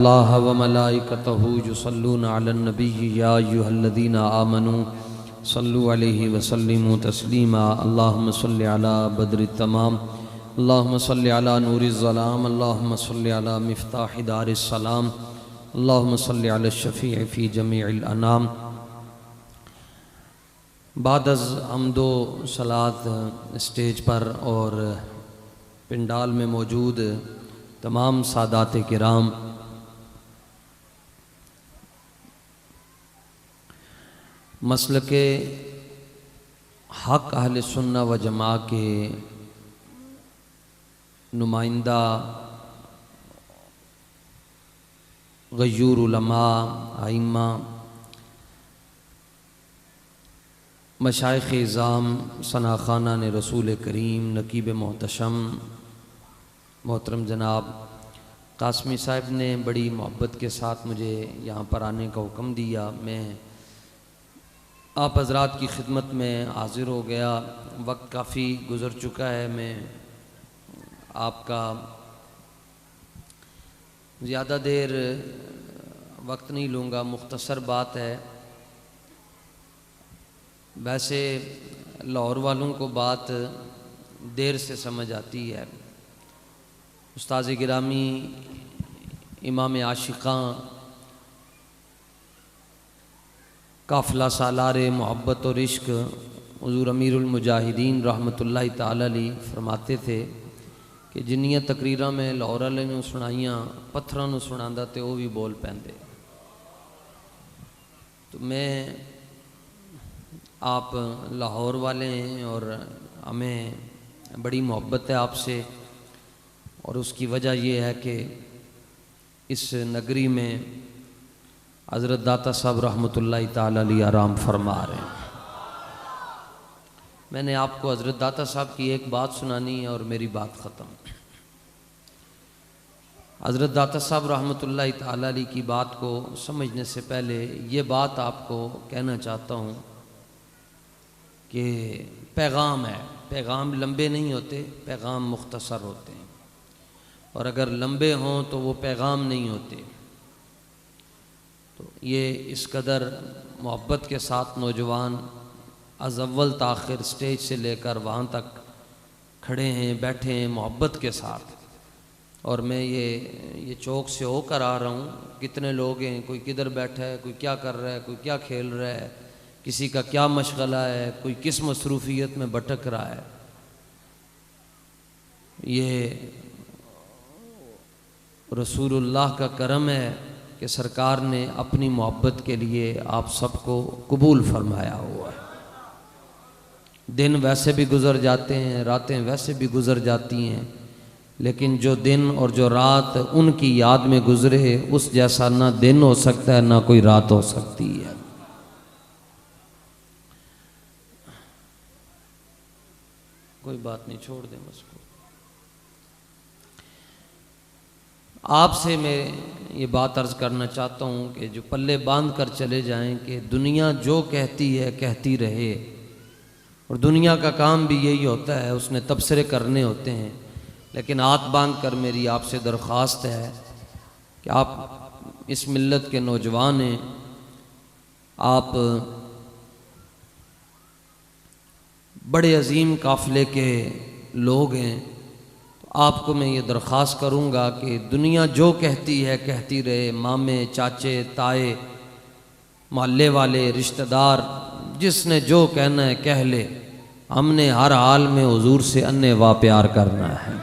अल्लाह व मलाइकतहु युसल्लूना अलन नबी या अय्युहल्लज़ीना आमनू सल्लु अलैहि व सल्लिमू तस्लीमा। अल्लाहुम्मा सल्लि अला बद्रि तमाम, अल्लाहुम्मा सल्लि अला नूरिज़ ज़लाम, अल्लाहुम्मा सल्लि अला मिफ्ताहि दारिस सलाम, अल्लाहुम्मा सल्लि अला शफ़ीअ फ़ी जमीइल अनाम। बादअज़ हम्दो सलात स्टेज पर और पिंडाल में मौजूद तमाम सादात किराम, मसलके हक़ अहले सुन्ना व जमा के नुमाइंदा गय्यूर उलमा, आइम्मा, मशाइख़ इज़ाम, सनाखाना ने रसूल करीम, नकीब मोहतशम मोहतरम जनाब कासमी साहब ने बड़ी मोहब्बत के साथ मुझे यहाँ पर आने का हुक्म दिया। मैं आप हज़रात की खिदमत में हाज़िर हो गया। वक्त काफ़ी गुज़र चुका है। मैं आपका ज़्यादा देर वक्त नहीं लूँगा, मुख्तसर बात है। वैसे लाहौर वालों को बात देर से समझ आती है। उस्ताज़ गिरामी इमाम आशिक़ां काफ़िला सालारे मोहब्बत और इश्क हुज़ूर अमीरुल मुजाहिदीन रहमतुल्लाहि ताला अलैह फरमाते थे कि जिन्नियां तकरीरां में लाहौर वाले नूं सुनाइयां पत्थरां नूं सुनांदा ते वो भी बोल पैंदे। तो मैं आप लाहौर वाले हैं और हमें बड़ी मोहब्बत है आपसे, और उसकी वजह यह है कि इस नगरी में हज़रत दाता साहब रहमतुल्लाहि ताला अलैह आराम फरमा रहे हैं। मैंने आपको हज़रत दाता साहब की एक बात सुनानी है और मेरी बात ख़त्म। हज़रत दाता साहब रहमतुल्लाहि ताला अलैह की बात को समझने से पहले ये बात आपको कहना चाहता हूँ कि पैगाम है। पैगाम लंबे नहीं होते, पैगाम मुख्तसर होते हैं, और अगर लंबे हों तो वो पैगाम नहीं होते। तो ये इस कदर मोहब्बत के साथ नौजवान अज़ अव्वल ताख़िर स्टेज से लेकर वहाँ तक खड़े हैं, बैठे हैं मोहब्बत के साथ। और मैं ये चौक से होकर आ रहा हूँ। कितने लोग हैं, कोई किधर बैठा है, कोई क्या कर रहा है, कोई क्या खेल रहा है, किसी का क्या मशगला है, कोई किस मसरूफ़ियत में भटक रहा है। ये रसूलुल्लाह का करम है कि सरकार ने अपनी मोहब्बत के लिए आप सबको कबूल फरमाया हुआ है। दिन वैसे भी गुज़र जाते हैं, रातें वैसे भी गुज़र जाती हैं, लेकिन जो दिन और जो रात उनकी याद में गुज़रे उस जैसा ना दिन हो सकता है ना कोई रात हो सकती है। कोई बात नहीं, छोड़ दें उसको। आपसे मैं ये बात अर्ज़ करना चाहता हूँ कि जो पल्ले बांध कर चले जाएं कि दुनिया जो कहती है कहती रहे, और दुनिया का काम भी यही होता है, उसने तबसरे करने होते हैं। लेकिन हाथ बांध कर मेरी आपसे दरख्वास्त है कि आप इस मिल्लत के नौजवान हैं, आप बड़े अजीम काफ़िले के लोग हैं। आपको मैं ये दरख्वास्त करूँगा कि दुनिया जो कहती है कहती रहे। मामे, चाचे, ताए, मोहल्ले वाले, रिश्तेदार, जिसने जो कहना है कह ले। हमने हर हाल में हुजूर से अन्ने वा प्यार करना है,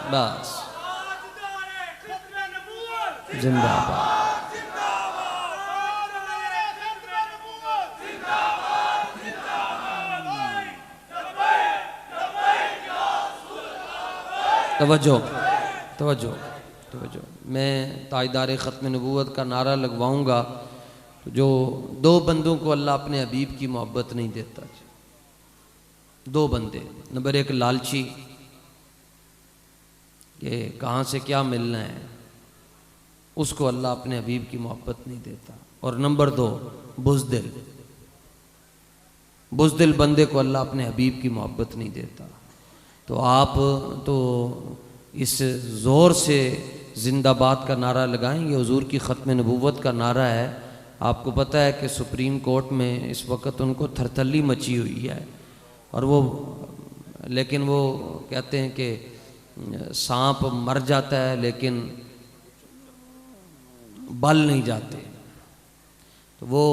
बस। जिंदाबाद। तवज्जो तवज्जो तवज्जो। मैं ताजदार ख़त्म नबूवत का नारा लगवाऊंगा तो जो दो बंदों को अल्लाह अपने हबीब की मोहब्बत नहीं देता। दो बंदे, नंबर एक लालची कि कहाँ से क्या मिलना है, उसको अल्लाह अपने हबीब की मोहब्बत नहीं देता। और नंबर दो बुज़दिल, बुज़दिल बंदे को अल्लाह अपने हबीब की मोहब्बत नहीं देता। तो आप तो इस ज़ोर से जिंदाबाद का नारा लगाएंगे। हुजूर की ख़त्म नबूवत का नारा है। आपको पता है कि सुप्रीम कोर्ट में इस वक्त उनको थरथल्ली मची हुई है, और वो लेकिन वो कहते हैं कि सांप मर जाता है लेकिन बल नहीं जाते। तो वो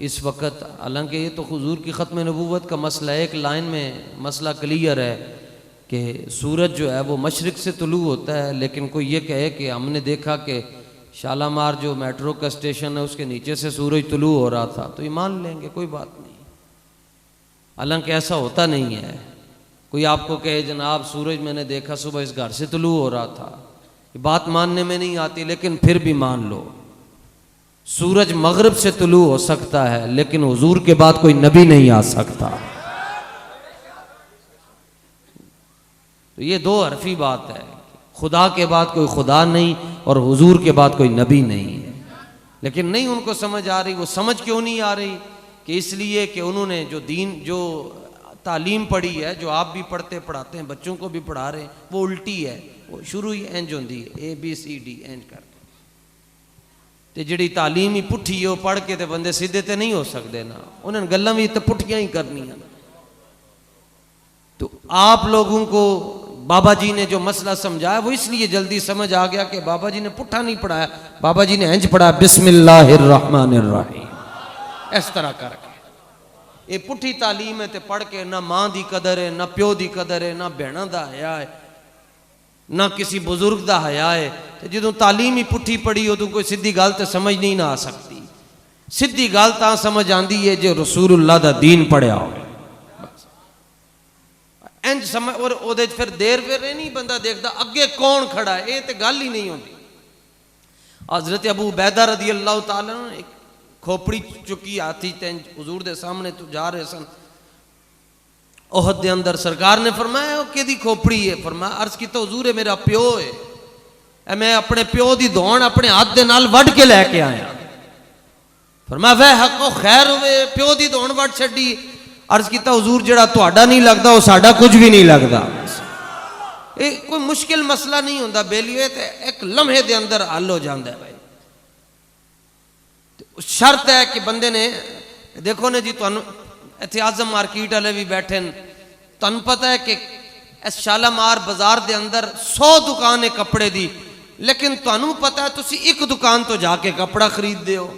इस वक्त, हालांकि ये तो हुजूर की ख़त्म नबूवत का मसला है, एक लाइन में मसला क्लियर है कि सूरज जो है वो मशरिक़ से तुलू होता है, लेकिन कोई ये कहे कि हमने देखा कि शालामार जो मेट्रो का स्टेशन है उसके नीचे से सूरज तुलू हो रहा था, तो ये मान लेंगे, कोई बात नहीं। हालांकि ऐसा होता नहीं है। कोई आपको कहे जनाब सूरज मैंने देखा सुबह इस घर से तुलू हो रहा था, ये बात मानने में नहीं आती, लेकिन फिर भी मान लो सूरज मगरिब से तुलू हो सकता है, लेकिन हुजूर के बाद कोई नबी नहीं आ सकता। तो ये दो हरफी बात है, खुदा के बाद कोई खुदा नहीं और हुजूर के बाद कोई नबी नहीं है। लेकिन नहीं उनको समझ आ रही। वो समझ क्यों नहीं आ रही? कि इसलिए कि उन्होंने जो दीन, जो तालीम पढ़ी है, जो आप भी पढ़ते पढ़ाते हैं, बच्चों को भी पढ़ा रहे हैं, वो उल्टी है। वो शुरू ही इंज होती है, ABCD इंज करके। तो जिहड़ी तालीम ही पुठी है, वो पढ़ के तो बंदे सीधे तो नहीं हो सकते ना, उन्होंने गल्लां भी तो पुठियां ही करनियां। तो आप लोगों को बाबा जी ने जो मसला समझाया वो इसलिए जल्दी समझ आ गया कि बाबा जी ने पुट्ठा नहीं पढ़ाया, बाबा जी ने इंज पढ़ाया, बिस्मिल्लाहिर्रहमानिर्रहीम, इस तरह करके। ये पुट्ठी तालीम है, तो पढ़ के ना मां की कदर है, ना प्यो की कदर है, ना भैणों का हया है, ना किसी बुजुर्ग का हया है। तो जो तालीम ही पुट्ठी पढ़ी उदों कोई सीधी गल तो समझ नहीं ना आ सकती। सीधी गल तां समझ आती है जो रसूलुल्लाह दा दीन पढ़िया हो। इंज समझ, और ओदे फिर देर वेरे नहीं बंदा देखता अगे कौन खड़ा है, ये तो गल ही नहीं होती। हजरत अबू उबैदा रदी अल्लाह तआला ने एक खोपड़ी चुकी हाथी ते हुजूर दे सामने तो जा रहे सन। ओहद दे अंदर सरकार ने फरमाया कि खोपड़ी है? फरमाया अर्ज की तो हुजूर है मेरा प्यो है, मैं अपने प्यो की धौन अपने हाथ दे नाल वड के लैके आया। फरमाया वह हको खैर हुए, प्यो की धौन वड छड्डी। अर्ज किया हुजूर जड़ा तुहाडा नहीं लगता वो साडा कुछ भी नहीं लगता। ये कोई मुश्किल मसला नहीं होता बेलिए, तो एक लम्हे दे अंदर हल हो जाता है भाई। शर्त है कि बंदे ने देखो ने जी, तुहानू इत्थे आजम मार्केट वाले भी बैठे, तुहानू पता है कि इस शालामार बाजार दे अंदर 100 दुकान है कपड़े दी, लेकिन तुहानू पता है तुसी एक दुकान तो जाके कपड़ा खरीदते हो।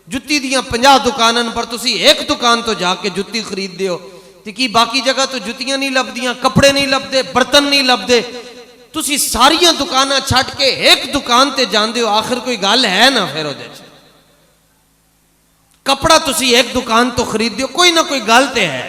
जुत्ती दियां 50 दुकानों पर तुसी एक दुकान तो जाके जुत्ती खरीदते हो, तो की बाकी जगह तो जुत्तियां नहीं लभदियां, कपड़े नहीं लभदे, बर्तन नहीं लभदे, तुसी सारियां दुकानां छड्ड के एक दुकान ते जांदे हो। आखिर कोई गल है ना? फिर उहदे च कपड़ा तुसी एक दुकान तो खरीदते हो, कोई ना कोई गल ते है।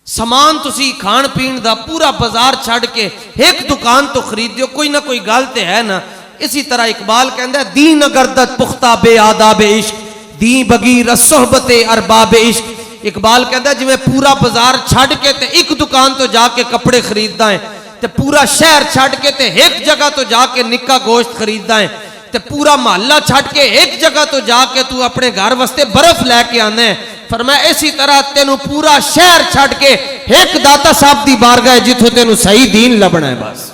समान तुसी खान पीन दा पूरा बाजार छड्ड के एक दुकान तो खरीदते हो, कोई ना कोई गल ते है ना। इसी तरह इकबाल कहता है दीन अगरदत पुख्ता बे आदाब इश्क, दी बगीर सोहबते अरबाब इश्क। इकबाल कहता है जिवें पूरा बाजार छड्ड के ते एक दुकान तो जाके कपड़े खरीददा है, ते पूरा शहर छड्ड के ते एक जगह तो जाके निक्का गोश्त खरीददा है, ते पूरा महल्ला छड्ड के एक जगह तो जाके तू अपने घर वास्ते बर्फ लैके आना है। फरमाया इसी तरह तेनू पूरा शहर छड्ड के एक दाता साहब दी बारगाह जिथों तेनू सही दीन लभना है बस।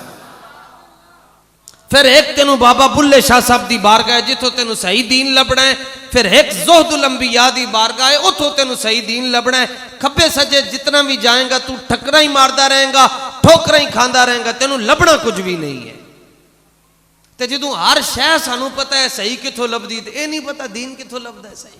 फिर एक तेनू बाबा बुल्ले शाह साहब दी बारगाह जिथों तेनू सही दीन लभना है। फिर एक ज़ुहदुल अंबिया दी बारगाह उथों तेनू सही दीन लभना है। खब्बे सज्जे जितना भी जाएगा तू ठकरा ही मारदा रहेगा, ठोकरा ही खांदा रहेगा, तेनू लभना कुछ भी नहीं है। ते जदों हर शह सानू पता है सही किथों लभदी, ते ये नहीं पता दीन किथों लभदा है सही।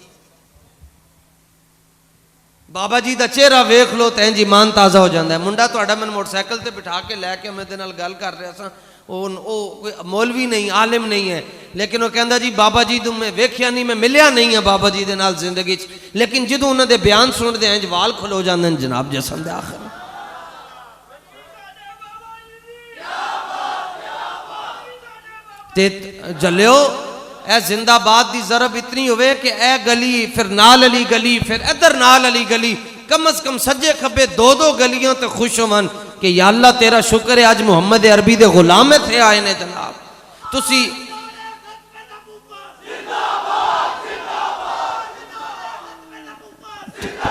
बाबा जी का चेहरा वेख लो तो इंज ईमान ताज़ा हो जाता है। मुंडा तुहाडा मैं मोटरसाइकिल से बिठा के लैके मैं गल कर रहा सा, कोई मौलवी नहीं आलिम नहीं है, लेकिन वह कहता जी बाबा जी तो मैं वेख्या नहीं, मैं मिलिया नहीं है बाबा जी दे नाल जिंदगी च, लेकिन जो उन्होंने बयान सुनते हैं वाल खलो जाते हैं जनाब जसन दे। आखिर ते जलियो ए जिंदाबाद दी जरब इतनी होवे कि ए गली फिर नाल अली गली फिर इधर नाल अली गली, कम अज कम सज्जे खब्बे 2-2 गलियां तो खुश होवन कि या अल्लाह तेरा शुक्र है आज मुहम्मद अरबी दे गुलाम थे आए ने जनाब। तुसी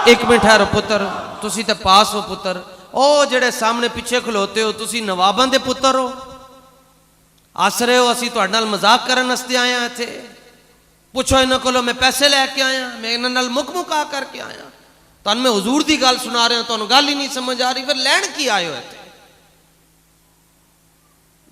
एक मिनट ठहरो पुत्र, तुसी ते पास हो पुत्र। ओ जेड़े सामने पीछे खलोते हो तुसी नवाबां दे पुत्र हो, हस रहे हो, असी तुहाडे नाल मजाक करन वास्ते आए हैं इत्थे। पुछो इन्हां कोलों, मैं पैसे लैके आया, मैं इन्हां नाल मुक मुका करके आया। तुहानूं मैं हुजूर दी गल सुना रहा, तुहानूं गल ही नहीं समझ आ रही, फिर लैण की आए हो इत्थे?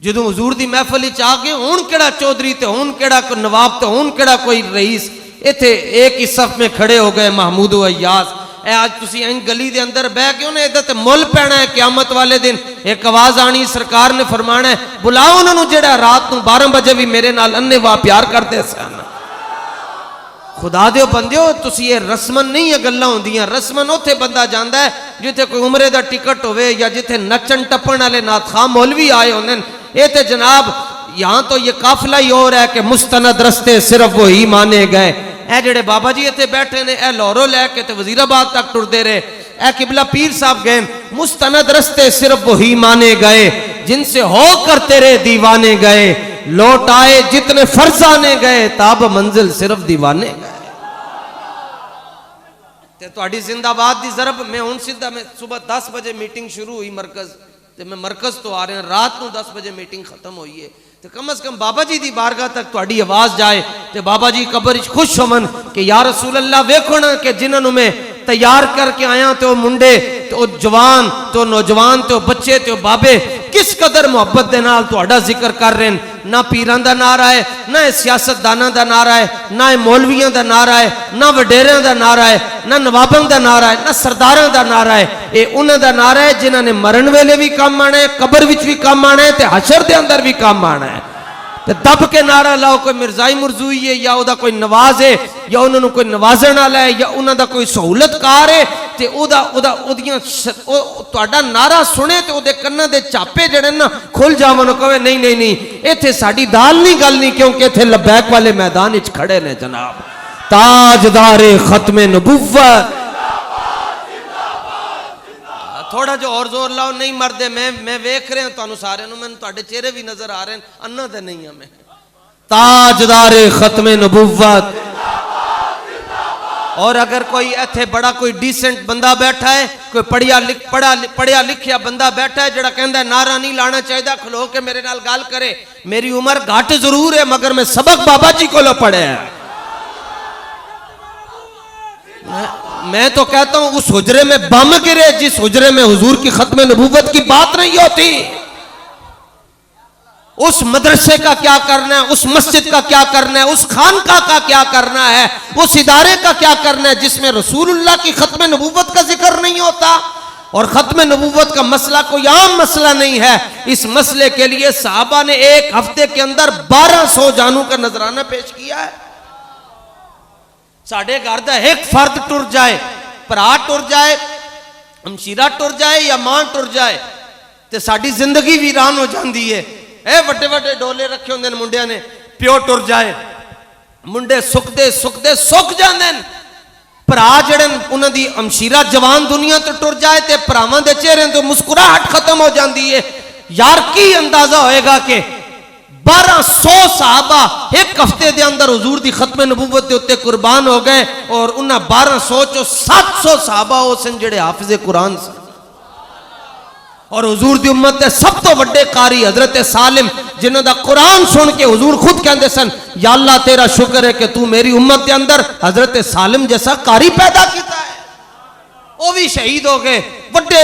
जदों हुजूर दी महफिल विच आ गए, हुण किहड़ा चौधरी ते हुण किहड़ा कोई नवाब ते हुण किहड़ा कोई रईस, इत्थे एक ही सफ में खड़े हो गए महमूद अय्याज। आज तुसी इन गली दे अंदर बह के उन्हें इधर ते मुल पैना है क़यामत वाले दिन। एक आवाज आनी, सरकार ने फरमाना है, बुलाओ उन्होंने जेड़ा रात नूं 12 बजे भी मेरे नाल अन्नेवाह प्यार करते सन। खुदा दे बंदिओ, तुसी ये रस्मन नहीं है गल्लां होंदियां। रस्मन उत्थे बंदा जांदा है जिथे कोई उमरे दा टिकट होवे या जिथे नचन टप्पण वाले नाथखा मौलवी आए होंदे। ये ते जनाब यहाँ तो ये काफिला ही और है कि मुस्तनद रस्ते सिर्फ वो ही माने गए। ए जेड़े बाबा जी इत्थे बैठे ने, ए लाहौरों लैके ते वजीराबाद तक टुरदे रहे। ए किबला पीर साहब गए, मुस्तनद रस्ते सिर्फ वो ही माने गए जिनसे हो करते रहे दीवाने गए। लौट आए जितने फरजाने गए, ताब मंजिल सिर्फ दीवाने गए। ते तुहाडी जिंदाबाद दी ज़रब मैं हुण सीधा, मैं सुबह 10 बजे मीटिंग शुरू हुई मरकज, ते मैं मरकज तो आ रहे हैं, रात को 10 बजे मीटिंग खत्म हुई है। तो कम से कम बाबा जी की बारगाह तक तुहाडी आवाज जाए तो बाबा जी कबर खुश होवन कि या रसूल अल्लाह, वेखो ना कि जिन्होंने मैं तैयार करके आया, तो मुंडे, तो जवान, तो नौजवान, तो बच्चे, तो बाबे किस कदर मुहब्बत के नाल तुहाडा जिक्र कर रहे हैं। ना पीरां दा नारा है, ना सियासतदानां दा नारा है, ना मौलवियां दा नारा है, ना वडेरियां दा नारा है, ना नवाबां दा नारा है, ना सरदारां दा नारा है। ये उन्हां दा नारा है जिन्हां ने मरण वेले भी काम आना है, कबर विच भी काम आना है, ते हशर दे अंदर भी काम आना है। ते दब के नारा लाओ, कोई मिर्जाई मुरजूई है या उदा कोई नवाज है या उन्होंने कोई नवाजण वाला है या उन्हां दा कोई सहूलतकार है, ते तुहाडा नारा सुने तो उहदे कन्नां दे चापे जड़े ना खुल जावन, कहे नहीं नहीं नहीं, इत्थे साडी दाल नहीं गल नहीं, क्योंकि इत्थे लबैक वाले मैदान विच खड़े ने जनाब ताजदारे खत्मे नबुव्वत। थोड़ा जो और जोर लाओ, नहीं मरदे। मैं वेख रहा तुहानू सारे नू, मैनू तुहाडे चेहरे भी नजर आ रहे हैं, अन्ना ते नहीं है मैं। ताजदारे खत्मे नबुव्वत। और अगर कोई इत्थे बड़ा कोई डिसेंट बंदा बैठा है, कोई पढ़िया लिखिया बंदा बैठा है जड़ा कहंदा नारा नहीं लाना चाहिए, खलो के मेरे नाल गल करे। मेरी उम्र घट जरूर है मगर मैं सबक बाबा जी को पढ़े है। मैं तो कहता हूं उस हुजरे में बम गिरे जिस हुजरे में हुजूर की खत्म नबूवत की बात नहीं होती। उस मदरसे का क्या करना है, उस मस्जिद का क्या करना है, उस खानका का क्या करना है, उस इदारे का क्या करना है जिसमें रसूलुल्लाह की खत्म नबूवत का जिक्र नहीं होता। और खत्म नबूवत का मसला कोई आम मसला नहीं है। इस मसले के लिए सहाबा ने एक हफ्ते के अंदर 1200 जानों का नजराना पेश किया है। साढ़े घर का एक फर्द टुर जाए, भरा टुर जाए, हमशीरा टुर जाए या मां टुर जाए, तो साड़ी जिंदगी वीरान हो जाती है। ए वड्डे वड्डे डोले रखे होंगे मुंडिया ने, प्यो टुर जाए, मुंडे सुखते सुखते सुख जाते। भरा जड़े उन्होंने हमशीरा जवान दुनिया तो टुर जाए तो भरावां दे चेहरे तो मुस्कुराहट खत्म हो जाती है। यार की अंदाजा होएगा कि 1200 सहाबा एक हफ्ते के अंदर हुजूर की खत्म नबूवत के उत्ते कुर्बान हो गए। और उन्हें 1200 चो 700 सहाबा वो सन जेड़े हाफिज़े कुरान सन। और हुजूर की उम्मत के सब तो बड़े कारी हजरत सालिम, जिन्हों का कुरान सुन के हुजूर खुद कहते सन, या अल्लाह तेरा शुक्र है कि तू मेरी उम्मत के अंदर हजरत सालिम जैसा कारी पैदा किया है। वो भी शहीद हो गए। बड़े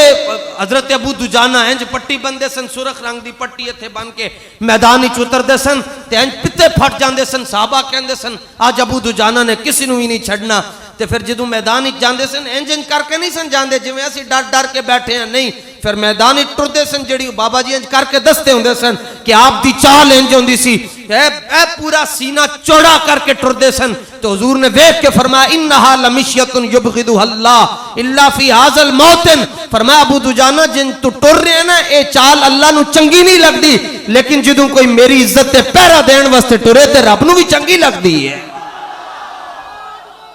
हजरत अबू दुजाना इंज पट्टी बंदे सन, सुरख रंग की पट्टी इत्थे बन के मैदान च उतरते सन, इंज पित्ते फट जाते सन। साहबा कहते सन आज अबू दुजाना ने किसी को भी नहीं छड़ना। तो फिर जो मैदान जाते सन इंज इंज करके नहीं सन जाते जिवें असीं डर डर के बैठे हैं, नहीं। फिर मैदान टुरते सन, जी बाबा जी इंज करके दसते होंगे सन कि आपकी चाल इंज होंदी सी, पूरा सीना चौड़ा करके टुरते सन। तो हुजूर ने वेख के फरमाया इन्नहा लमिश्यतुन युबग़िदुहल्लाह इल्ला फी हाज़ल मौतिन। फरमाया अबू दुजाना जिन तू टुर रहे हैं ना, ये चाल अल्लाह नू चंगी नहीं लगती, लेकिन जदों कोई मेरी इज्जत ते पहरा देने वास्ते टुरे तो रब नू भी चंगी लगती है।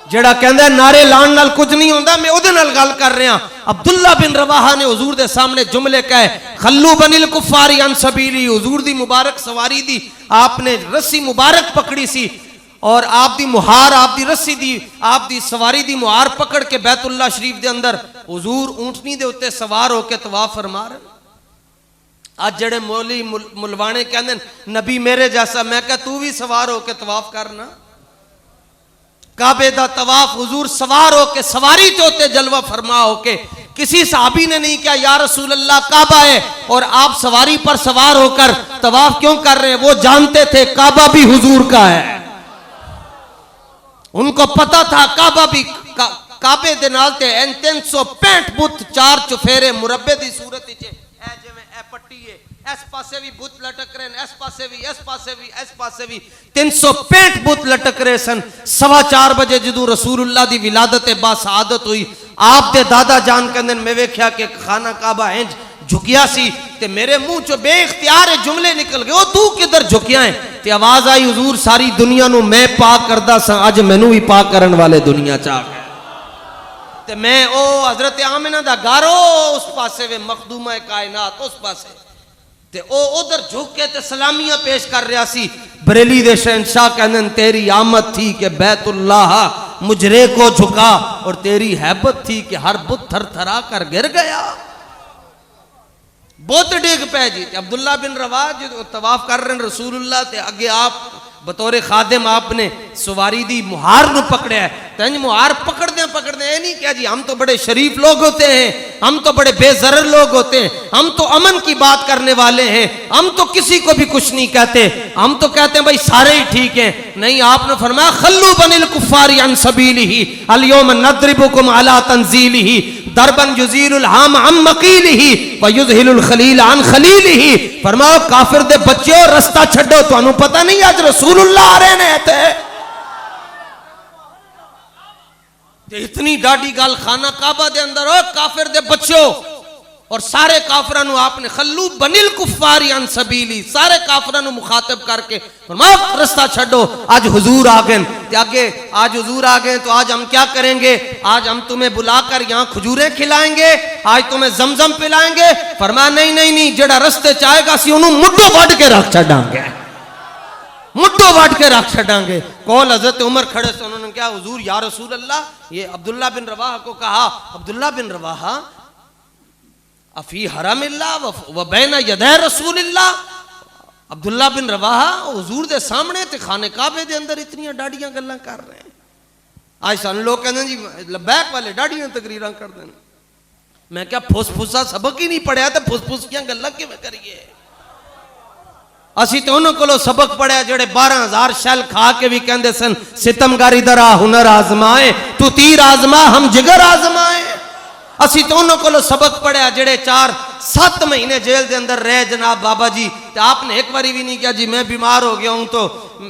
जेड़ा कहंदा नारे लाण नाल कुछ नहीं होंदा, मैं उहदे नाल गल कर रहा। अब्दुल्ला बिन रवाहा ने हुजूर दे सामने जुमले कहे, खल्लू बनिल कुफारी अन सबीली। हुजूर दी मुबारक सवारी दी आपने रस्सी मुबारक पकड़ी सी और आप दी मुहार, आप दी रस्सी दी, आप दी सवारी दी मुहार पकड़ के बैतुल्ला शरीफ दे अंदर हुजूर ऊंटनी दे उत्ते सवार होके तवाफ फरमा रहे। आज जड़े मौली मुलवाने कहते नबी मेरे जैसा, मैं क्या तू भी सवार होके तवाफ करना। काबे दा तवाफ हुजूर सवार होके, सवारी तो होते जलवा फरमा होके। किसी साहबी ने नहीं किया या रसूल अल्लाह काबा है और आप सवारी पर सवार होकर तवाफ क्यों कर रहे हैं। वो जानते थे काबा भी हुजूर का है, उनको पता था काबा भी काबे दे नाल ते 365 बुत 4 चुफेरे मुरब्बे दी सूरत विच ऐ जिवें ऐ पट्टी है, इस पासे भी बुत लटक रहे हैं, इस पासे भी, इस पासे भी, इस पासे भी 365 बुत लटक रहे सन। 4:15 बजे जदों रसूलुल्लाह दी विलादत बा सआदत हुई, आप दे दादा जान कहंदे मैं वेख्या कि खाना काबा इंज झुकिया सी ते मेरे मुंह चो बेइख्तियार जुमले निकल गए, ओ तू किधर झुकिया है। ते आवाज आई हुजूर सारी दुनिया नु मैं पाक करदा सा, अज मैनू भी पाक करन वाले दुनिया च आ गए। ते मैं ओ हजरत आमिना दा गारो उस पासे वे मखदूमा कायनात उस पासे ते ओ उधर झुक के ते सलामियां पेश कर रहा सी। बरेली दे शहंशाह कहंदे तेरी आमद थी कि बैतुल्लाह मुजरे को झुका और तेरी हैबत थी कि हर बुत थर थरा कर गिर गया। बहुत डिग पे जी। अब्दुल्ला बिन रवाह जो तवाफ कर रहे हैं रसूलुल्लाह ते अगे आप बतौरे खादिम आपने सवारी दी मुहार नु पकड़या है। तंज मुहार पकड़दे ये नहीं क्या जी हम तो बड़े शरीफ लोग होते हैं, हम तो बड़े बेजरर लोग होते हैं, हम तो अमन की बात करने वाले हैं, हम तो किसी को भी कुछ नहीं कहते, हम तो कहते हैं भाई सारे ही ठीक हैं। नहीं, आपने फरमाया खल्लू बनिल कुफ्फारी अन सबीलिही अल यौम नद्रिबुकुम अला तंजीलिही दरबन युजीलुल हम अम मकीलिही व युजहिलुल खलील अन खलीलिही। फरमाओ काफिर दे बच्चों रास्ता छड्डो, तुहानू पता नहीं आज रसूलुल्लाह आ रहे ने ते इतनी डाडी गल खाना काबा दे अंदर हो काफिर दे बच्चों और सारे काफिरां नु आपने खल्लू बनिल कुफ्फारी अन सबीली सारे काफिरां नु मुखातब करके फरमाओ रास्ता छड्डो। आज हुजूर आ गए ते आगे आज हुजूर आ गए तो आज हम क्या करेंगे, आज हम तुम्हें बुलाकर यहाँ खजूरें खिलाएंगे, आज तुम्हें जमजम पिलाएंगे। फरमाया नहीं नहीं नहीं, जेड़ा रस्ते चाहेगा सी उन्होंने मुड्ढो वड के रख छड़ांगे, मुड्ढो वट के रख छड़ांगे। कौल हजरत उमर खड़े से उन्होंने क्या हुजूर या रसूल अल्लाह, ये अब्दुल्ला बिन रवाह को कहा, अब्दुल्ला बिन रवाह अफी हरमिल्लाह व बैन यदै रसूलिल्लाह। अब्दुल्ला बिन रवाह हुजूर दे सामने ते खाने काबे दे अंदर इतनी डाडियां गल्लां कर रहे हैं। आज सन लोग कहते जी लबैक वाले डाडियां तकरीरां कर दें। मैं क्या फुसफुसा सबक ही नहीं पढ़िया तो फुसफुसियां गल्लां किवें करिए। असी तो उन्होंने को सबक पढ़िया जेड़े 12,000 शैल खा के भी कहते सन सितमगार इधर आ हुनर आजमाए, तू तीर आजमा हम जिगर आजमाए। असी तो उन्होंने को सबक पढ़िया जेड़े 4-7 महीने जेल के अंदर रहे जनाब बाबा जी, तो आपने एक बारी भी नहीं किया जी मैं बीमार हो गया हूं तो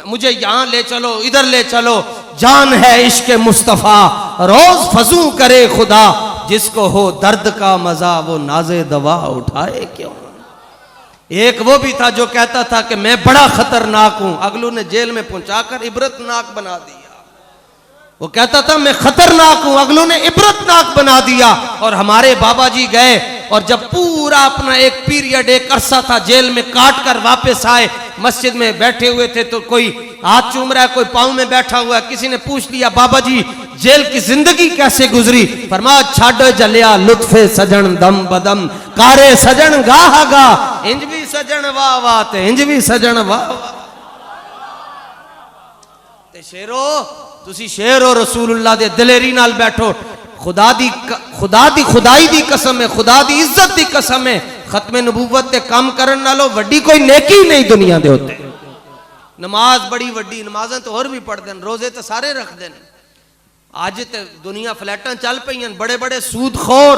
मुझे यहाँ ले चलो इधर ले चलो। जान है इश्क मुस्तफा रोज फजू करे खुदा, जिसको हो दर्द का मजा वो नाजे दवा उठाए क्यों। एक वो भी था जो कहता था कि मैं बड़ा खतरनाक हूं, अगलू ने जेल में पहुंचाकर इबरतनाक बना दिया। वो कहता था मैं खतरनाक हूं, अगलू ने इबरतनाक बना दिया। और हमारे बाबा जी गए और जब पूरा अपना एक पीरियड एक अरसा था जेल में काट कर वापस आए, मस्जिद में बैठे हुए थे तो कोई हाथ चूम रहा है, कोई पांव में बैठा हुआ है। किसी ने पूछ लिया बाबा जी जेल की जिंदगी कैसे गुजरी। फरमाया छाड़ जलिया लुत्फे सजन दम बदम कारे सजन गाह गा इंज भी सजन वाह वाह ते इंज भी सजन वाह वाह। ते शेरो तुसी शेर हो रसूलुल्लाह दे दलेरी नाल बैठो। खुदा दी खुदाई दी कसम है, खुदा दी इज्जत दी कसम है, खत्मे नबूवत ते काम करन नालों वड्डी कोई नेकी नहीं दुनिया दे होते। नमाज बड़ी वड्डी, नमाज़ां तो और भी पढ़दे न, रोजे तो सारे रखदे न। आज तो दुनिया फ्लैटां चल पई, बड़े बड़े सूदखोर,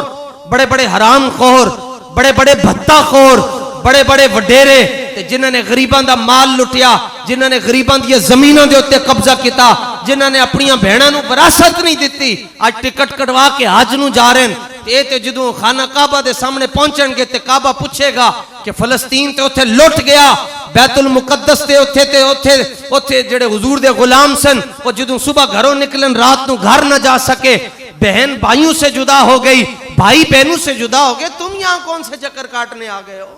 बड़े बड़े हराम खोर, बड़े बड़े भत्ता खोर, बड़े बड़े वडेरे जिन्होंने गरीबां दा माल लुटिया, जिन्होंने गरीबां दी जमीनां दे उत्ते कब्जा किया, जिन्होंने अपनी भैणां नूं विरासत नहीं दिती, आज टिकट कटवा के हज नूं जा रहे हैं। ये तो जदों खाना काबा दे सामने पहुंचणगे ते काबा पूछेगा कि फलस्तीन ते उत्थे लुट गया, बैतुल मुकद्दस ते उत्थे जेड़े हुजूर दे गुलाम सन वो जदों सुबह घरों निकलन रात नूं घर न जा सके, बहन भाइयों से जुदा हो गई, भाई बहनों से जुदा हो गए, तुम यहां कौन से चक्कर काटने आ गए हो।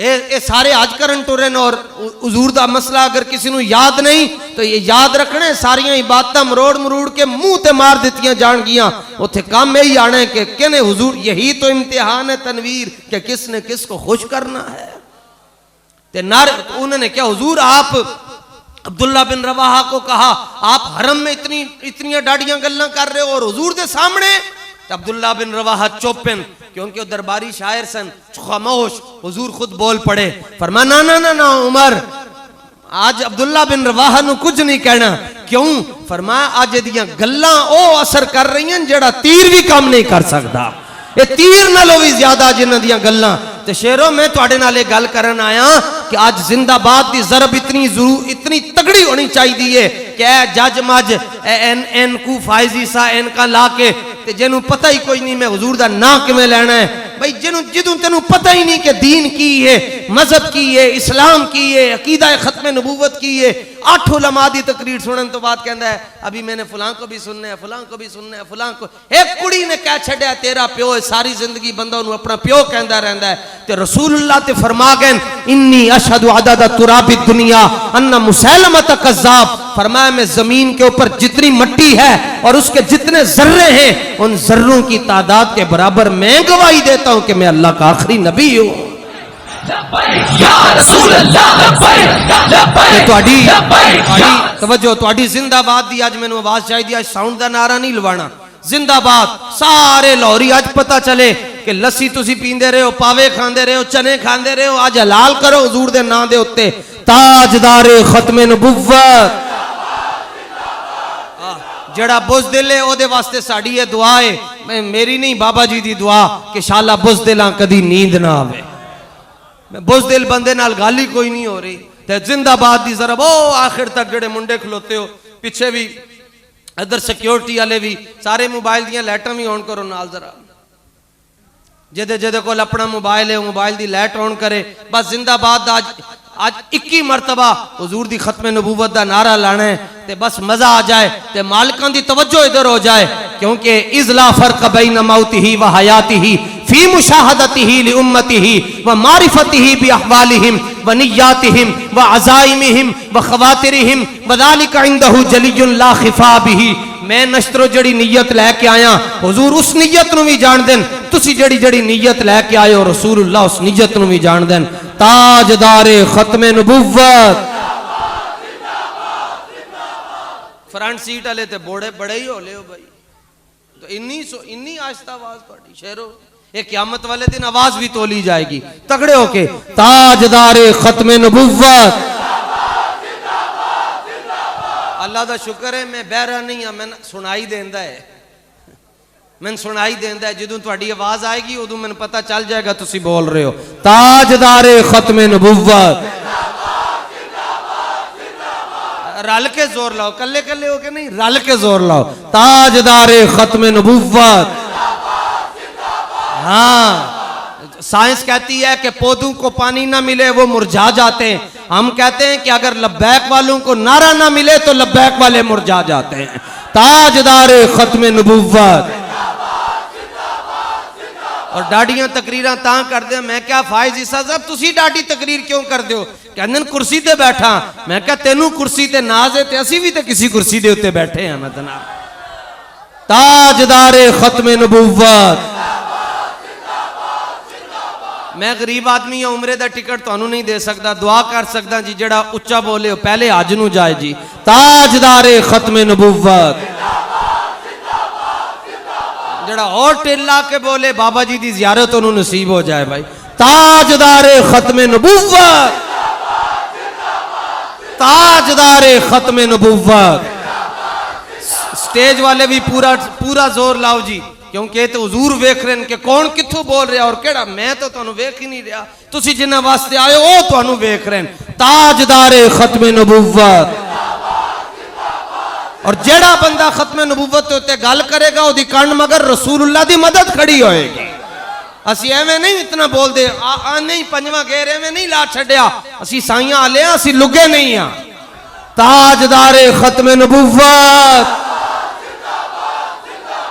ये सारे अज करन टुरन और हुजूर दा मसला अगर किसी नू याद नहीं तो ये याद रखना है, सारियां इबादतां मरोड़ मरोड़ के मुंह ते मार दित्तियां जान गियां। उत्थे काम यही आना है कि कहने हुजूर यही तो इम्तिहान है तनवीर कि किसने किसको खुश करना है। ते उन्होंने क्या हुजूर आप अब्दुल्ला बिन रवाहा को कहा आप हरम में इतनी डाड़ियां गल्लां कर रहे हो और हुजूर दे सामने। अब्दुल्ला बिन रवाहा चौपन क्योंकि दरबारी शायर सन, खामोश। हुजूर खुद बोल पड़े, फरमा ना ना ना ना उमर आज अब्दुल्ला बिन रवाहा नु कुछ नहीं कहना। क्यों? फरमाया आज दियां गल्लां ओ असर कर रही हैं जेड़ा तीर भी काम नहीं कर सकता। ये तीर नालों भी ज्यादा जिन्हां दियां गल्लां। ते शेरों मैं तुहाडे नाल ये गल करन आया कि आज जिंदाबाद दी ज़रब इतनी तगड़ी होनी चाहिए कि जज मज एन कू फायजी सा इनका ला के ते जिन्हों पता ही कोई नहीं मैं हुजूर दा ना किवें लेना है भाई, जिदों तेनू पता ही नहीं कि दीन की है, मजहब की है, इस्लाम की है, अकीदा खत्म नबूवत की है। 8 उलमा दी तकरीर सुनने तो बाद कहता है अभी मैंने फलां को भी सुनना है, फलां को भी सुनना है, फलां को। एक कुड़ी ने कह छड्या तेरा प्यो है, सारी जिंदगी बंदा उन्हें अपना प्यो कहता रहता है। ते रसूलुल्लाह ते फरमा गए इन्नी अशहदु अदद तुराबि दुनिया अन्ना मुसैलमत कज़्ज़ाब। फरमाया मैं जमीन के ऊपर जितनी मिट्टी है और उसके जितने जर्रे हैं उन जर्रों की तादाद के बराबर मैं गवाही देता हूं कि मैं अल्लाह का आखिरी नबी हूं। तवज्जो तुहाडी जिंदाबाद दी आज मैनू आवाज चाहिए। आज साउंड का नारा नहीं लवाना, जिंदाबाद। सारे लाहौरी आज पता चले कि लस्सी तुसी पींदे रहे हो, पावे खांदे रहे हो, चने खांदे रहे हो। आज हलाल करो हुजूर दे नाम दे उत्ते ताजदारे खत्मे नबुव्वत। जड़ा बुज़दिल है ओदे वास्ते साड़ी ये दुआ है, मेरी नहीं बाबा जी दी दुआ कि शाला बुज़दिलां कदी नींद ना आवे। मैं बुज़दिल बंदे नाल गल ही कोई नहीं हो रही। ते जिंदाबाद दी ज़रा वो आखिर तक जेड़े मुंडे खलोते हो पिछे भी इधर सिक्योरिटी वाले भी सारे मोबाइल दियां लाइटां भी ऑन करो नाल जरा। जेदे जेदे कोल अपना मोबाइल है मोबाइल दी लाइट ऑन करे। बस जिंदाबाद आज 21 मरतबा हुजूर दी खत्मे नबूवत दा नारा लाना है ते बस मजा आ जाए ते मालिकां दी तवज्जो इधर हो जाए। क्योंकि इज़ला फर्क बैन मौतिही व हयातिही फी मुशाहदतिही लि उम्मतिही व मारिफतिही बि अहवालिहिम व निय्यातिहिम व अज़ाइमिहिम व खवातिरिहिम व ज़ालिका इंदहु जलियुन ला खिफा बिही। मैं नश्तरो जड़ी नीयत लैके आया हुजूर उस नीयत नूं भी जान देन, तुसी जड़ी जड़ी नीयत लैके आए हो रसूलुल्लाह उस नीयत नूं भी जान देन। ताजदारे खत्मे नबुव्वत। फ्रंट सीट वाले ते बड़े ही होले हो भाई, तो इन्नी आहिस्ता आवाज तुहाडी शेरो। ये क़यामत वाले दिन आवाज भी तोली जाएगी तगड़े होके ताजदारे खत्मे नबुव्वत। अल्लाह का शुक्र है मैं बहरा नहीं हाँ, मैंने सुनाई देंदा है, मैंने सुनाई देंदा है। जो तुहाडी आवाज आएगी उदों मैंने पता चल जाएगा तुसी बोल रहे हो। ताजदारे खत्मे नबुव्वत। रल के जोर लाओ, कल्ले कल्ले हो के नहीं, रल के जोर लाओ। ताजदारे खत्मे नबुव्वत। हाँ साइंस कहती है कि पौधों को पानी ना मिले वो मुरझा जाते हैं। हम कहते हैं कि अगर लब्बैक वालों को नारा ना मिले तो लब्बैक वाले मुरझा जाते हैं। ताजदारे खत्मे नबुव्वत। और डाडियां तकरीरां तां करदे हैं। मैं क्या फायज ईसा साहब तुसी डाडी तकरीर क्यों करदे हो? कहंदे कुर्सी ते बैठा। मैं क्या तेनू कुर्सी ते नाज है ते असी भी ते किसी कुर्सी दे उत्ते बैठे हैं। मतलब ताजदारे खत्मे नबुव्वत। मैं गरीब आदमी हूं, उमरे दा टिकट तुहानू नहीं दे सकता, दुआ कर सकता जी जेड़ा उच्चा बोले हो पहले हज नू जाए जी। ताजदारे खत्मे नबुव्वत। जड़ा और टेला के बोले बाबा जी दी ज़ियारत उन्होंने नसीब हो जाए भाई। ताजदारे खत्मे नबुव्वत। ताजदारे खत्मे नबुव्वत। स्टेज वाले भी पूरा जोर लाओ जी, क्योंकि तो हुजूर वेख रहे हैं कि कौन कित्थों बोल रहा और केड़ा। मैं तो तुहानू वेख ही नहीं रहा, तुसी जिन्हां वास्ते आए हो वो तुहानू वेख रहे हैं। ताजदारे खत्मे नबुव्वत। और जेड़ा बंदा खत्मे नबुव्वत के उत्ते गल करेगा ओदी कण मगर रसूलुल्लाह दी मदद खड़ी होएगी। असी एवें नहीं इतना बोल दे नहीं पंजवां घेर एवें नहीं ला छड्या, असी साइयां आले हां, असी लुगे नहीं हां। ताजदारे खत्मे नबुव्वत।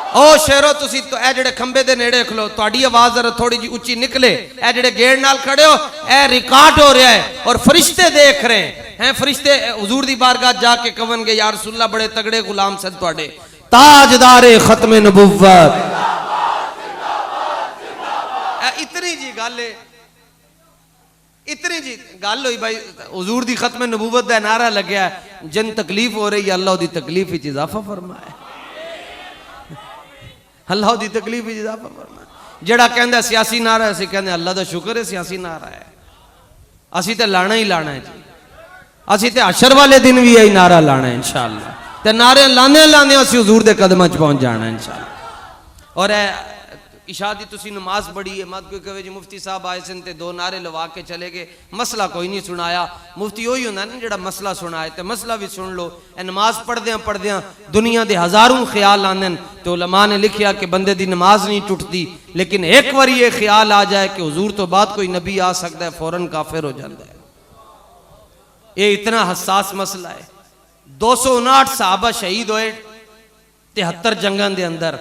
ओ शेरो तुसी तो ए जेड़े खंबे दे नेड़े खलो, तुहाडी आवाज जरा थोड़ी जी ऊंची निकले। ए जेड़े गेट नाल खड़े हो, ए रिकॉर्ड हो रहा है और फरिश्ते देख रहे हैं। फरिश्ते हुजूर दी बारगाह जाके कवनगे या रसूलुल्लाह बड़े तगड़े गुलाम सन तुहाडे, ताजदारे खत्मे नबुव्वत। इतनी जी गल है, इतनी जी गल हुई भाई, हुजूर दी खत्मे नबुव्वत दा नारा लग्या है। जिन तकलीफ हो रही है अल्लाह दी तकलीफ विच इजाफा फरमाए, अल्लाह दी तकलीफ विच इजाफा फरमाए। जेड़ा कहंदा सियासी नारा है, असीं कहंदे अल्लाह दा शुक्र है सियासी नारा है, असीं ते लाना ही लाना है जी। असीं ते हशर वाले दिन भी यही नारा लाना है इंशाअल्लाह, ते नारे लाने लाने असीं हुजूर दे कदमां च पहुंच जाना है इंशाअल्लाह। और इशा दी तुसी नमाज पढ़ी है, मत कोई कहे जी मुफ्ती साहब आए सन ते दो नारे लवा के चले गए, मसला कोई नहीं सुनाया। मुफ्ती वही होंदा ना जेड़ा मसला सुनाए, ते मसला भी सुन लो। नमाज पढ़दे दुनिया के हज़ारों ख्याल आंदे, तो उलमा ने लिखिया कि बंदे दी नमाज नहीं टुटती, लेकिन एक बार ये ख्याल आ जाए कि हुजूर तो बाद कोई नबी आ सकता है, फौरन काफिर हो जाता है। ये इतना हसास मसला है। 259 सहाबा शहीद होए 73 जंगां दे अंदर,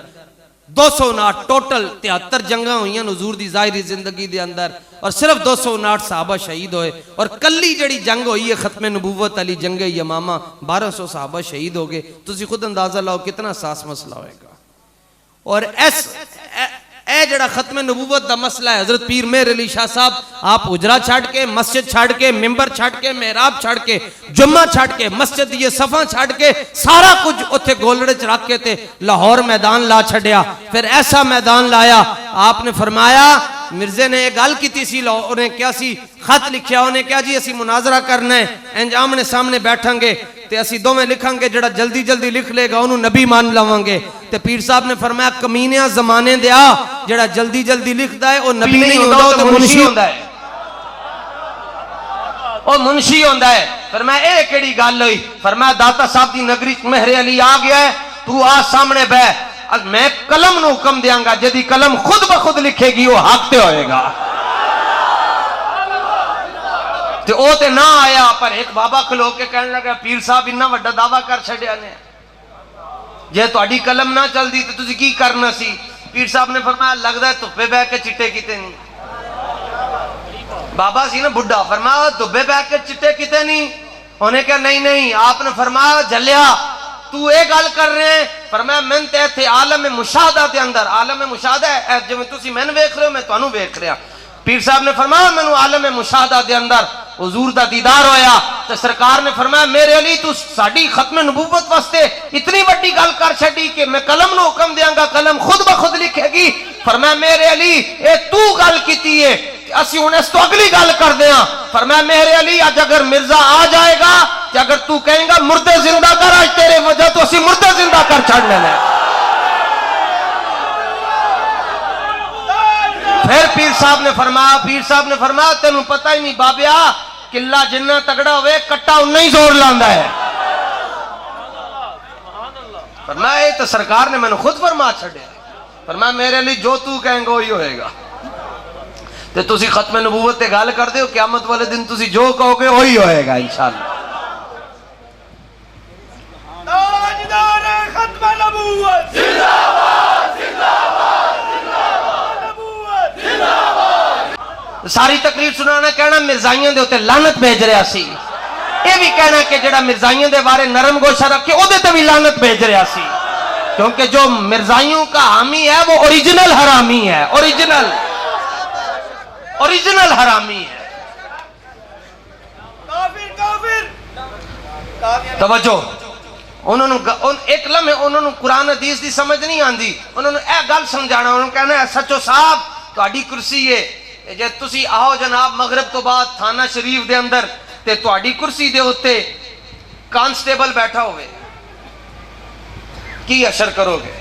259 टोटल 73 जंगां हुई हुजूर दी ज़ाहिरी जिंदगी दे अंदर, और सिर्फ 259 सहाबा शहीद होए। और कली जड़ी जंग हुई है खत्मे नबूवत अली जंगे यमामा, 1200 सहाबा शहीद हो गए। तुसी खुद अंदाजा लाओ कितना सास मसला होएगा। और ए जड़ा खत्मे नबूवत दा मसला है, हजरत पीर मेहर अली शाह साहब आप उजरा छड़ के, मस्जिद छड़ के, मिंबर छड़ के, मेहराब छड़ के, जुम्मा छड़ के, मस्जिद ये सफा छड़ के, सारा कुछ उत्थे गोलड़े च रख के ते लाहौर मैदान ला छड़िया। फिर ऐसा मैदान लाया, आपने फरमाया, मिर्जे ने एक गल की सी, उन्हें क्या सी खत लिखिया, उन्हें क्या जी असी मुनाजरा करना है, इंज आमने सामने बैठांगे ते असी दोवें लिखांगे, जड़ा जल्दी जल्दी लिख लेगा उन्होंने नबी मान लवांगे। ते पीर साहब ने फरमाया, कमीनिया जमाने दिया जड़ा जल्दी जल्दी लिखदा है वो नबी नहीं होंदा, वो तो मुंशी होंदा है, वो मुंशी होंदा है। फरमाया ए केड़ी गल हुई? फरमाया दाता साहब दी नगरी मेहर अली आ गया है, तू आ सामने बह, मैं कलम नु हुक्म देंगा, जदी कलम खुद ब खुद लिखेगी वो हक ते होएगा। ते ओ ते ना आया, पर एक बाबा खलो के कहने लगा, पीर साहब इन्ना वड्डा दावा कर छड़िया ने, जे तुहाडी कलम ना चलदी ते तुसी की करना सी? पीर साहब ने फरमाया, लगदा है धुप्पे बह के चिट्टे किते नहीं। बाबा सी ना बुढ़ा, फरमाया धुप्पे बह के चिट्टे किते नहीं? उन्हें कहा नहीं नहीं। आपने फरमाया, जलिया तू ये गल कर रहे हैं? फरमाया मैं ते इत्थे आलम मुशाहदा दे अंदर, आलम मुशाहदा है जिवें तुसी मैनूं वेख रहे हो मैं तुहानूं वेख रहा। पीर साहब ने फरमाया, मैनूं आलम मुशाहदा दे अंदर हुजूर दा दीदार होया, ते सरकार ने फरमाया, मेरे अली तू साडी खत्म नबूवत वास्ते इतनी बड़ी गल कर छड़ी कि मैं कलम नु हुक्म देंगा, कलम खुद ब खुद लिखेगी। फरमाया मेरे अली ए तू गल कीती है, असी हुण इस तो अगली गल करदे हां। फरमाया मेरे अली अज अगर मिर्जा आ जाएगा ते अगर तू कहेगा मुर्दे जिंदा कर, आज तेरे वजह तो असी मुर्दे जिंदा कर छड़ने हैं। फिर पीर साहब ने फरमाया तेनू पता ही नहीं बाबिया, किला जिन्ना तगड़ा होवे कट्टा उन्ना ही जोर लांदा है। फरमाया ये तो सरकार ने मैंने खुद फरमा छड़िया। फरमाया मेरे लिए जो तू कहेंगे वही होएगा। ते तुसी खत्म नबूवत ते गल करदे हो, क़यामत वाले दिन तुसी जो कहोगे वही होएगा इंशाअल्लाह। ताजदार खत्म नबूवत जिंदाबाद जिंदाबाद जिंदाबाद नबूवत जिंदाबाद। सारी तकरीर सुनाना, कहना मिर्जाइयां दे उत्ते लानत भेज रहा सी, ये भी कहना कि जेड़ा मिर्जाइयों के बारे नरम गोशा रखे ओदे ते भी लानत भेज रहा सी, क्योंकि जो मिर्जाइयों का हामी है वो ओरिजिनल हरामी है, ओरिजिनल हरामी है। काफिर काफिर तवज्जो, उन्होंने एक लम्हे उन्होंने कुरान हदीस की समझ नहीं आती, उन्होंने यह गल समझाना, उन्होंने कहना सचो साहब तुहाडी कुर्सी है, जे तुसी आओ जनाब मगरिब तो बाद थाना शरीफ दे अंदर ते तुहाडी कुर्सी दे उत्ते कांस्टेबल बैठा होवे, की असर करोगे?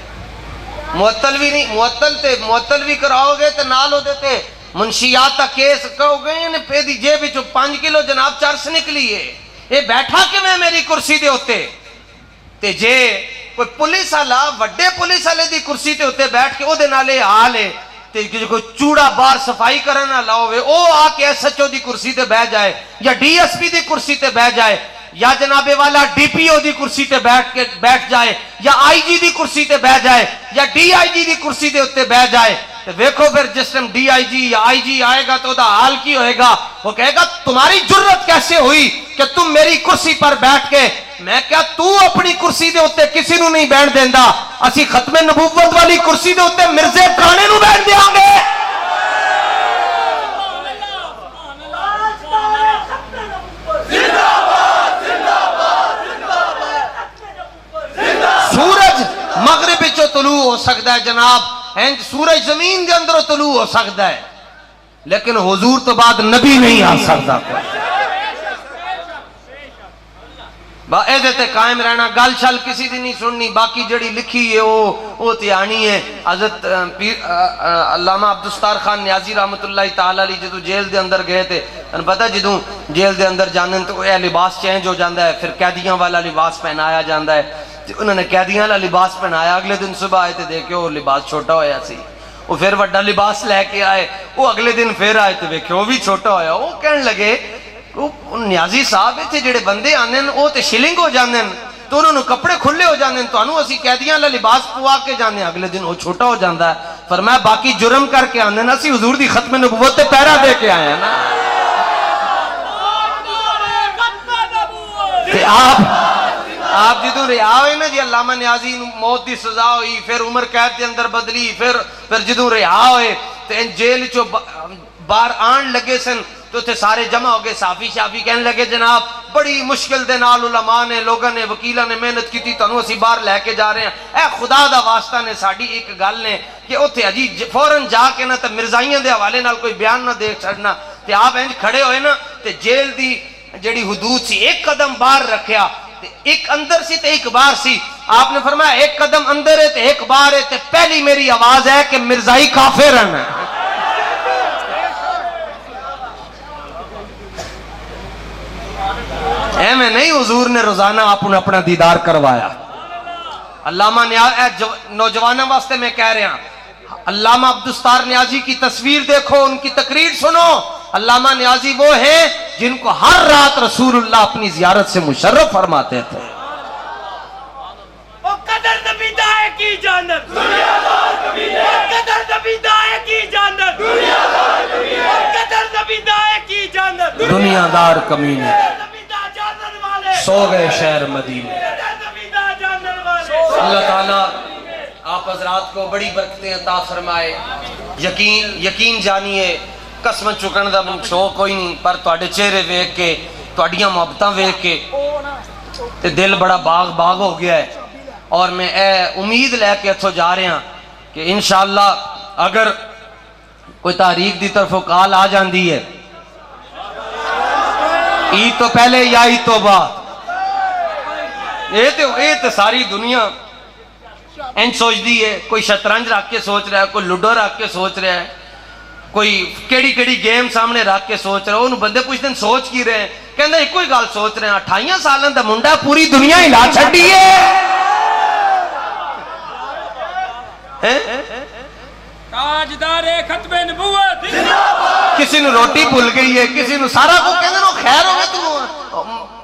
मुअत्तल भी नहीं, मुअत्तल भी कराओगे ते नाल ओदे ते मुंशियात का केस कहोगे ने पेदी जेब विचों 5 किलो जनाब चरस निकली है, ये बैठा किवें मेरी कुर्सी दे उत्ते? ते जे कोई पुलिस वाला वड्डे पुलिस वाले दी कुर्सी ते उत्ते बैठ के ओदे नाल ये हाल है, ते कोई चूड़ा बार सफाई करन वाला होवे ओ आके एसएचओ दी कुर्सी ते बैठ जाए या डीएसपी दी कुर्सी ते बैठ जाए, या जनाबे वाला डीपीओ की कुर्सी ते बैठ जाए, या आईजी की कुर्सी ते बह जाए, या डीआईजी की कुर्सी के उत्ते बह जाए, तो देखो फिर जिस टाइम डीआईजी या आईजी आएगा तो हाल की होएगा। वो कहेगा तुम्हारी जुर्रत कैसे हुई कि तुम मेरी कुर्सी पर बैठ के, मैं क्या तू अपनी कुर्सी के उत्ते किसी को नहीं बैठ देंदा, असी खत्मे नबूवत वाली कुर्सी के उत्ते मिर्जे काने नूं बैठ देंगे। सूरज मगरिब विचों तुलू हो सकता है जनाब, सूरज जमीन के अंदरों तुलू हो सकता है, लेकिन हुजूर तो बाद नबी नहीं आ सकता। कायम रहना, गल शल किसी की नहीं सुननी, बाकी जड़ी लिखी है वो त्यानी है। हजरत अल्लामा अब्दुस्तार खान न्याजी रहमतुल्लाह तआला अलैह जदों जेल के अंदर गए थे, पता जदों जेल के अंदर जाने तो यह लिबास चेंज हो जाता है, फिर कैदियों वाला लिबास पहनाया जाता है। उन्होंने कैदियों वाला लिबास पहनाया, अगले दिन सुबह आए थे देखियो वो लिबास छोटा होया सी, वो फिर वड्डा लिबास लैके आए, वो अगले दिन फिर आए तो देखियो वो भी छोटा होया। वो कहने लगे न्याजी साहब इतने जेडे बंदे आने वो तो शिलिंग हो जाते हैं, तो उन्होंने कपड़े खुले हो जाते हैं, तो असी कैदियों वाला लिबास पवा के जाने, अगले दिन वो छोटा हो जाता है। पर मैं बाकी जुर्म करके आने ना, असी हुजूर दी खत्म नबूवत ते पहरा दे के आए हैं ना। आप जो रिहा हुए ना जी, अल्लामा न्याजी मौत की सजा हुई, फिर उम्र कैद के अंदर बदली, फिर जो रिहा हुए तो जेल चो बाहर आन लगे सन, तो थे सारे जमा हो गए, साफी शाफी कहने लगे जनाब बड़ी मुश्किल दे नाल उलमा ने, लोगों ने, वकीलों ने मेहनत की, तुहानू असीं बाहर लैके जा रहे हैं, ए खुदा दा वास्ता ने साडी एक गल ने कि उत्थे अजी फौरन जाके ना तो मिर्जाइयां दे हवाले नाल कोई बयान ना दे छड़ना। ते आप इंज खड़े होए ना, ते जेल दी जिहड़ी हुदूद सी एक कदम बाहर रखिया, एक अंदर सी ते एक बाहर सी। आपने फरमाया एक कदम अंदर है ते एक बाहर है, ते पहली मेरी आवाज है कि मिर्जाई काफिर है। एवं नहीं हुजूर ने रोजाना आपने अपना दीदार करवाया। अल्लामा नौजवानों वास्ते मैं कह रहा, अल्लामा अब्दुस्तार न्याजी की तस्वीर देखो, उनकी तकरीर सुनो। अल्लामा न्याजी वो है जिनको हर रात रसूलुल्लाह अपनी जियारत से मुशर्रफ फरमाते थे। दुनियादार कमीने सो गए शहर मदीने। अल्लाह ताला आप हजरात को बड़ी बरकतें अता फरमाए। यकीन जानिए, कसम चुकन का मैं शौक कोई नहीं, पर तुहाडे चेहरे वेख के, तुहाडियां मुहब्बतां वेख के ते दिल बड़ा बाग हो गया है। और मैं ए उम्मीद लैके इत्थों जा रहा कि इंशाअल्लाह अगर कोई तारीख की तरफों कॉल आ जाती है, ईद तो पहले या ईद तो बाद, ये तो सारी दुनिया इंज सोचती है। कोई शतरंज रख के सोच रहा है, कोई लूडो रख के सोच रहा है, कोई केड़ी गेम सामने रख के सोच रहा है। उन्होंने बंदे कुछ दिन सोच की रहे, कहते एक ही गल सोच रहे हैं, 28 सालों का मुंडा पूरी दुनिया हिला छड़ी है। किसी ने रोटी भूल गई है, किसी ने सारा कुछ, कहते खैर हो गया, तू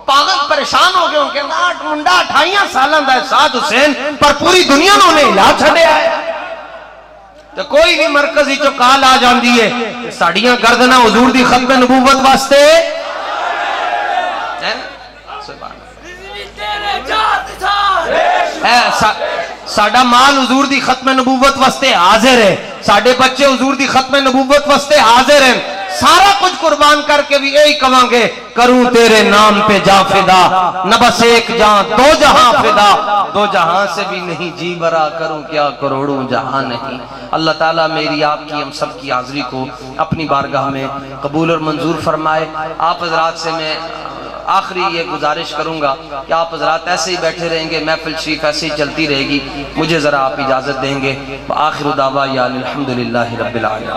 पागल परेशान हो गए, मुंडा 28 सालों का साद हुसैन पर पूरी दुनिया ने हिला छड़िया है। तो कोई भी मरकजी चो काल आ जाती है, साड़ियां गर्दना हुजूर दी खत्म नबूवत वास्ते साडा माल हुजूर दी खत्म नबूवत वास्ते हाजिर है, साडे बच्चे हुजूर दी खत्म नबूवत वास्ते हाजिर हैं। सारा कुछ कुर्बान करके भी यही कवांगे, करूं तेरे नाम पे जा फिदा, न बस एक जान दो जहां फिदा, दो जहां से भी नहीं जी बरा, करूं क्या करोड़ों जहां नहीं। अल्लाह ताला मेरी आपकी हम सब की हाजिरी को अपनी बारगाह में कबूल और मंजूर फरमाए। आप हजरात से मैं आखिरी ये गुजारिश करूंगा कि आप हजरात ऐसे ही बैठे रहेंगे, महफिल शरीफ ऐसे ही चलती रहेगी, मुझे ज़रा आप इजाज़त देंगे। आखिर दावा या अल्हम्दुलिल्लाहि रब्बिल आलमीन।